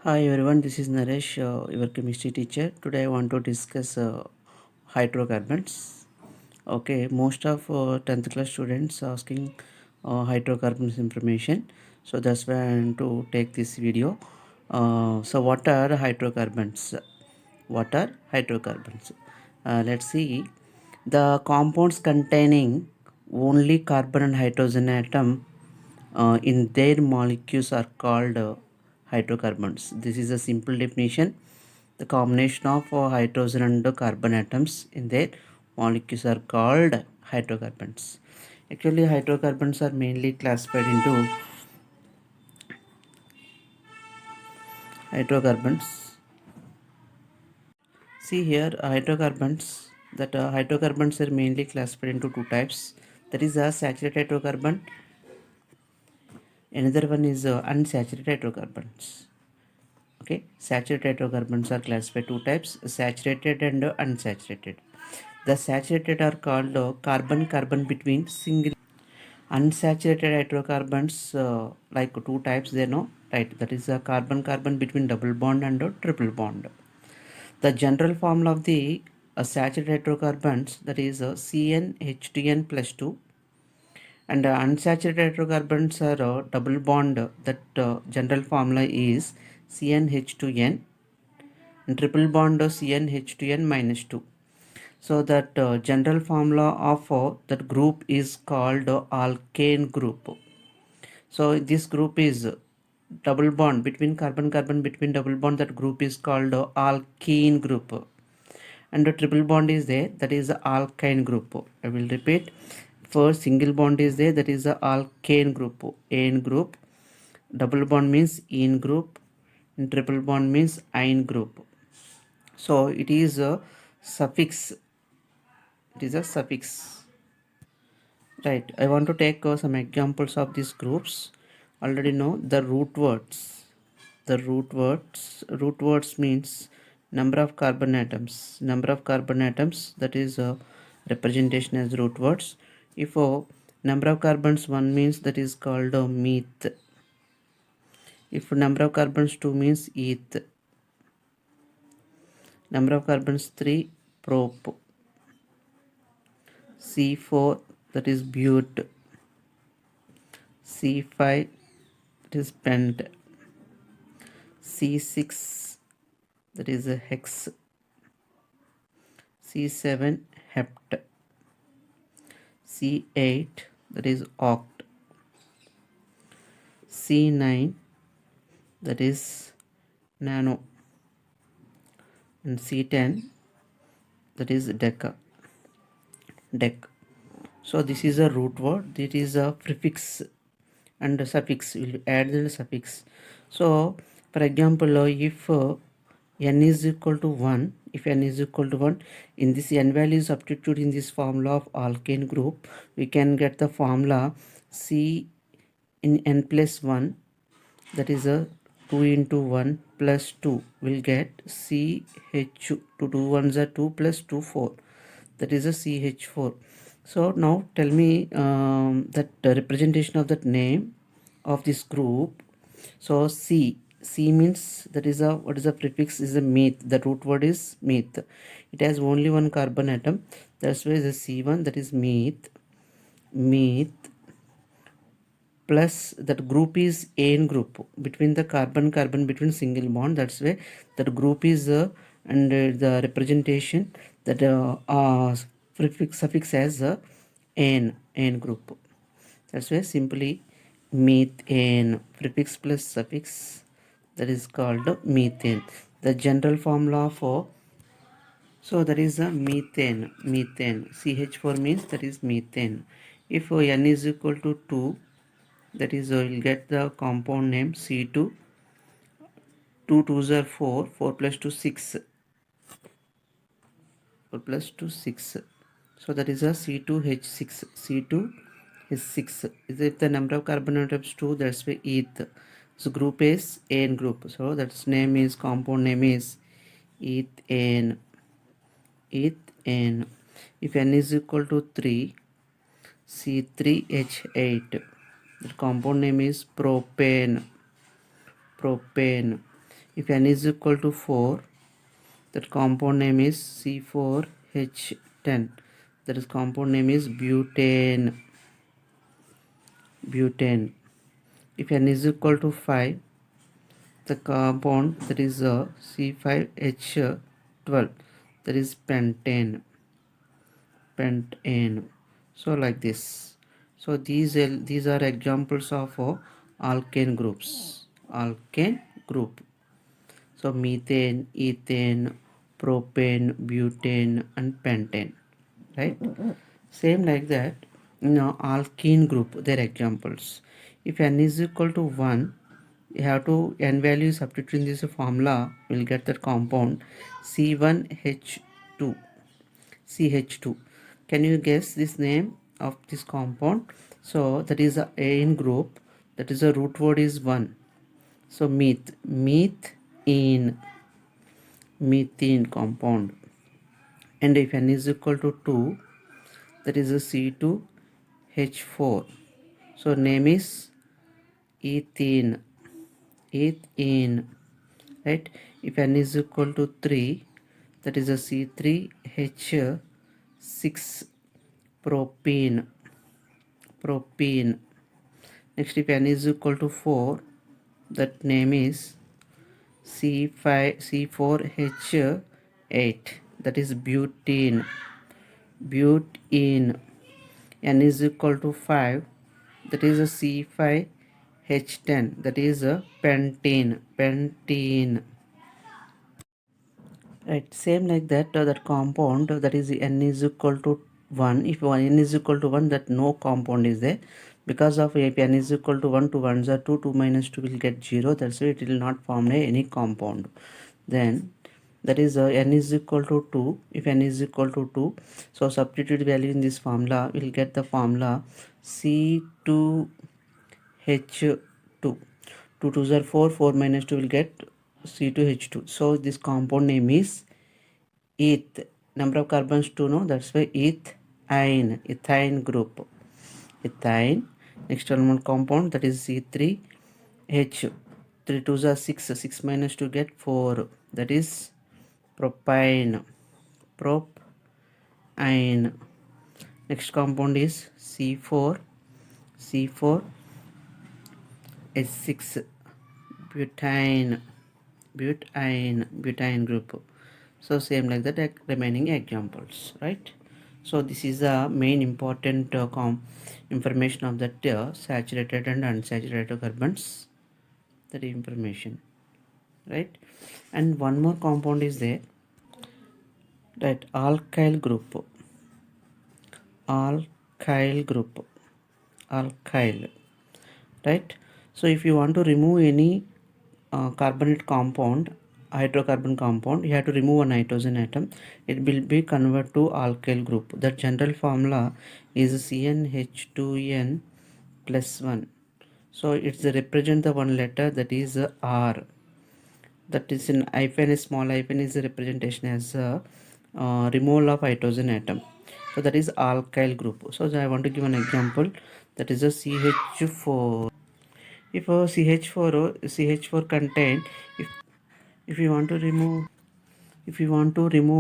Hi everyone, this is Naresh, your chemistry teacher. Today I want to discuss hydrocarbons. Okay, most of 10th class students asking hydrocarbons information, so that's why I want to take this video. So what are hydrocarbons? What are hydrocarbons? Let's see. The compounds containing only carbon and hydrogen atom in their molecules are called hydrocarbons. This is a simple definition. The combination of hydrogen and carbon atoms in their molecules are called hydrocarbons. Actually, hydrocarbons are mainly classified into hydrocarbons. See here, hydrocarbons are mainly classified into two types. That is a saturated hydrocarbon. Another one is unsaturated hydrocarbons. Okay, saturated hydrocarbons are classified two types: saturated and unsaturated. The saturated are called carbon between single. Unsaturated hydrocarbons like two types they know, right? That is a carbon between double bond and triple bond. The general formula of the saturated hydrocarbons, that is CnH2n plus 2, and unsaturated hydrocarbons are double bond. That general formula is CnH2n and triple bond CnH2n minus 2. So that general formula of that group is called alkane group. So this group is double bond between carbon between double bond. That group is called alkene group, and the triple bond is there, that is the alkyne group. I will repeat. First single bond is there, that is the alkane group, ane group. Double bond means ene group, and triple bond means ine group. So it is a suffix. It is a suffix. Right. I want to take some examples of these groups. Already know the root words. The root words means number of carbon atoms. Number of carbon atoms, that is representation as root words. If number of carbons 1 means, that is called meet. If number of carbons 2 means eth. Number of carbons 3 prop. C4, that is but. C5, that is pent. C6, that is a hex. C7 hept. C8, that is oct. C9, that is nano, and C10, that is deca. Dec. So this is a root word. It is a prefix and a suffix. We'll add the suffix. So for example, if n is equal to 1, if n is equal to 1, in this n value substitute in this formula of alkane group, we can get the formula C in n plus 1, that is a 2 into 1 plus 2, will get CH. 2 1s are 2 plus 2 4, that is a CH4. So now tell me that the representation of that name of this group. So C means, that is a, what is the prefix, is a meet. The root word is meet. It has only one carbon atom, that's why the C1, that is meet plus that group is ane group between the carbon between single bond. That's why that group is and the representation, that prefix suffix as ane group. That's why simply methane, prefix plus suffix, that is called methane. The general formula for, so that is a methane. CH4 means, that is methane. If n is equal to 2, that is will get the compound name C2. 2 2s are 4, 4 plus 2 6, 4 plus 2 6. So that is a C2H6. C2H6 is if the number of carbon atoms 2, that's why eth. So group is ane group. So that's name is, compound name is ethane. Ethane. If n is equal to 3, C3H8. The compound name is propane. If n is equal to 4, that compound name is C4H10. That is compound name is butane. If n is equal to 5, the compound that is C5H12, that is pentane. So like this. So these are examples of alkane groups. Alkane group. So methane, ethane, propane, butane, and pentane, right? Same like that, alkene group, their examples. If n is equal to 1, you have to n value substitute in this formula, we'll get that compound C1H2. CH2. Can you guess this name of this compound? So that is a in group. That is a root word is 1. So methane compound. And if n is equal to 2, that is a C2H4. So name is ethene. Right? If n is equal to 3, that is a C3H6 propene. Next, if n is equal to 4, that name is C4H8, that is butene. N is equal to 5, that is a C5H10, that is a pentene. Right, same like that, that compound that is n is equal to 1. If n is equal to 1, that no compound is there. Because of if n is equal to 1, 2 1s are 2, 2 minus 2 will get 0. That's why it will not form any compound. Then that is n is equal to 2. If n is equal to 2, so substitute value in this formula, we'll get the formula C2H2. 2 2s are 4, 4 minus 2 will get C2H2. So this compound name is eth. Number of carbons 2, no, that's why ethine group. Ethine. Next one compound, that is C3H. 3 2s are 6, 6 minus 2 get 4, that is propine. Next compound is C4H6 butane group. So same like that remaining examples, right? So this is the main important information of that saturated and unsaturated carbons, that information, right? And one more compound is there, right? Alkyl group. Right? So if you want to remove any carbonate compound, hydrocarbon compound, you have to remove one nitrogen atom. It will be converted to alkyl group. The general formula is CnH2n plus 1. So it's represent the one letter, that is R. That is in hyphen, a small hyphen is a representation as a removal of hydrogen atom. So that is alkyl group. So I want to give an example, that is a CH4. If a CH4 contain, if you want to remove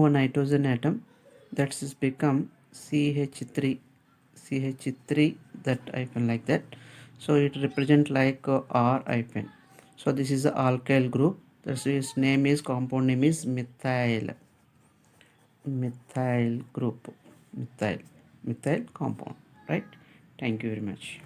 a nitrogen atom, that is become CH3, that hyphen like that. So it represent like R hyphen. So this is the alkyl group. Its name is, compound name is methyl group. Methyl compound, right? Thank you very much.